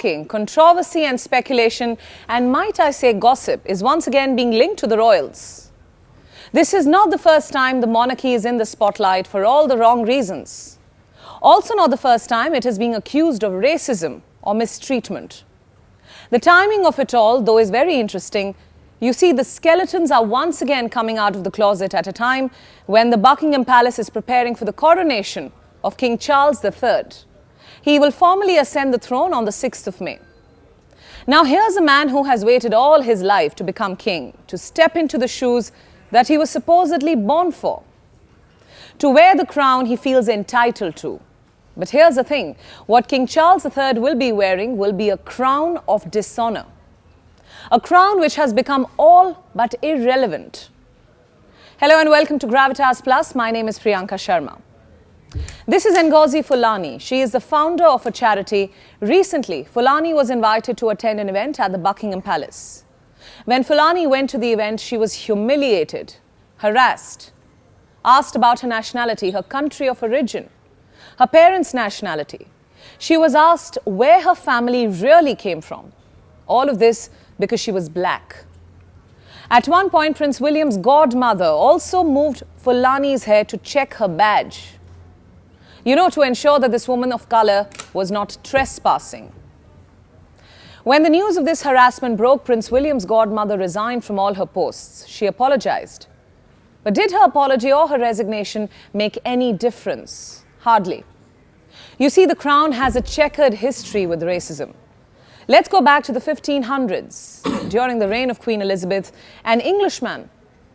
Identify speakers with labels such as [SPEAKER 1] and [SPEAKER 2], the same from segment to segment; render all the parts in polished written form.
[SPEAKER 1] shocking, controversy and speculation, and might I say gossip, is once again being linked to the royals. This is not the first time the monarchy is in the spotlight for all the wrong reasons. Also not the first time it is being accused of racism or mistreatment. The timing of it all, though, is very interesting. You see, the skeletons are once again coming out of the closet at a time when the Buckingham Palace is preparing for the coronation of King Charles III. He will formally ascend the throne on the 6th of May. Now here's a man who has waited all his life to become king, to step into the shoes that he was supposedly born for, to wear the crown he feels entitled to. But here's the thing, what King Charles III will be wearing will be a crown of dishonor. A crown which has become all but irrelevant. Hello and welcome to Gravitas Plus. My name is Priyanka Sharma. This is Ngozi Fulani. She is the founder of a charity. Recently, Fulani was invited to attend an event at the Buckingham Palace. When Fulani went to the event, she was humiliated, harassed, asked about her nationality, her country of origin, her parents' nationality. She was asked where her family really came from. All of this because she was black. At one point, Prince William's godmother also moved Fulani's hair to check her badge. To ensure that this woman of color was not trespassing. When the news of this harassment broke, Prince William's godmother resigned from all her posts. She apologized. But did her apology or her resignation make any difference? Hardly. You see, the crown has a checkered history with racism. Let's go back to the 1500s. During the reign of Queen Elizabeth, an Englishman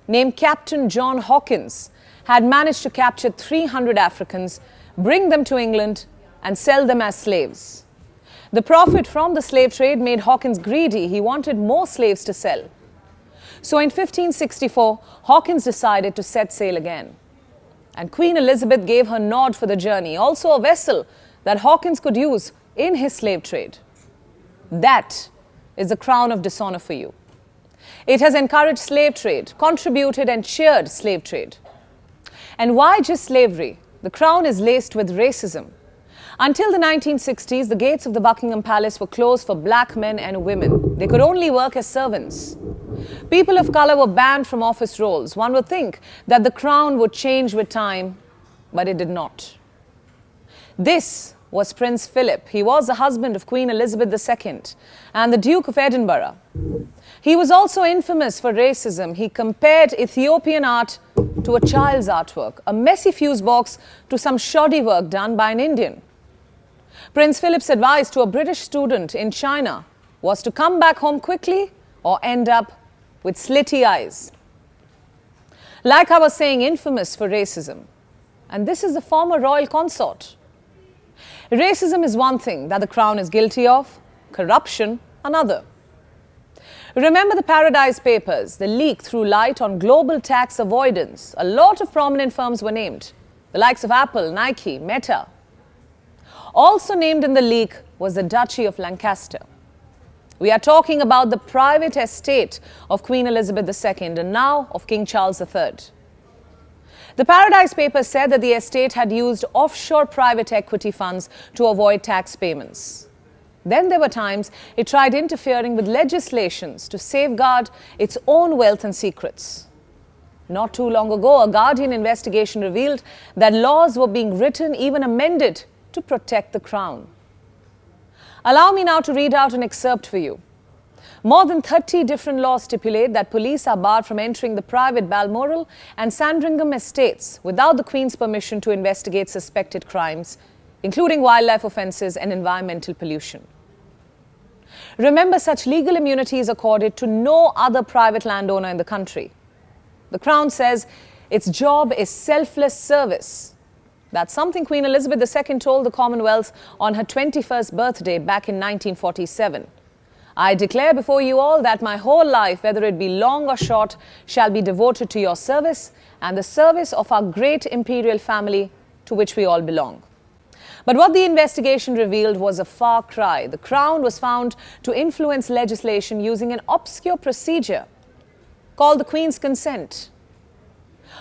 [SPEAKER 1] named Captain John Hawkins had managed to capture 300 Africans, bring them to England and sell them as slaves. The profit from the slave trade made Hawkins greedy. He wanted more slaves to sell. So in 1564, Hawkins decided to set sail again. And Queen Elizabeth gave her nod for the journey, also a vessel that Hawkins could use in his slave trade. That is the crown of dishonor for you. It has encouraged slave trade, contributed and cheered slave trade. And why just slavery? The crown is laced with racism. Until the 1960s, the gates of the Buckingham Palace were closed for black men and women. They could only work as servants. People of color were banned from office roles. One would think that the crown would change with time, but it did not. This was Prince Philip. He was the husband of Queen Elizabeth II and the Duke of Edinburgh. He was also infamous for racism. He compared Ethiopian art to a child's artwork, a messy fuse box to some shoddy work done by an Indian. Prince Philip's advice to a British student in China was to come back home quickly or end up with slitty eyes. Like I was saying, infamous for racism. And this is the former royal consort. Racism is one thing that the crown is guilty of, corruption another. Remember the Paradise Papers, the leak threw light on global tax avoidance. A lot of prominent firms were named, the likes of Apple, Nike, Meta. Also named in the leak was the Duchy of Lancaster. We are talking about the private estate of Queen Elizabeth II and now of King Charles III. The Paradise Papers said that the estate had used offshore private equity funds to avoid tax payments. Then there were times it tried interfering with legislations to safeguard its own wealth and secrets. Not too long ago, a Guardian investigation revealed that laws were being written, even amended, to protect the crown. Allow me now to read out an excerpt for you. More than 30 different laws stipulate that police are barred from entering the private Balmoral and Sandringham estates without the Queen's permission to investigate suspected crimes, including wildlife offences and environmental pollution. Remember, such legal immunity is accorded to no other private landowner in the country. The Crown says its job is selfless service. That's something Queen Elizabeth II told the Commonwealth on her 21st birthday back in 1947. I declare before you all that my whole life, whether it be long or short, shall be devoted to your service and the service of our great imperial family to which we all belong. But what the investigation revealed was a far cry. The Crown was found to influence legislation using an obscure procedure called the Queen's consent.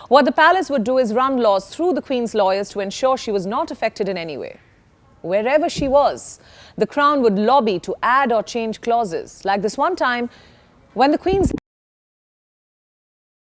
[SPEAKER 1] What the palace would do is run laws through the Queen's lawyers to ensure she was not affected in any way. wherever she was, the Crown would lobby to add or change clauses. Like this one time when the Queen's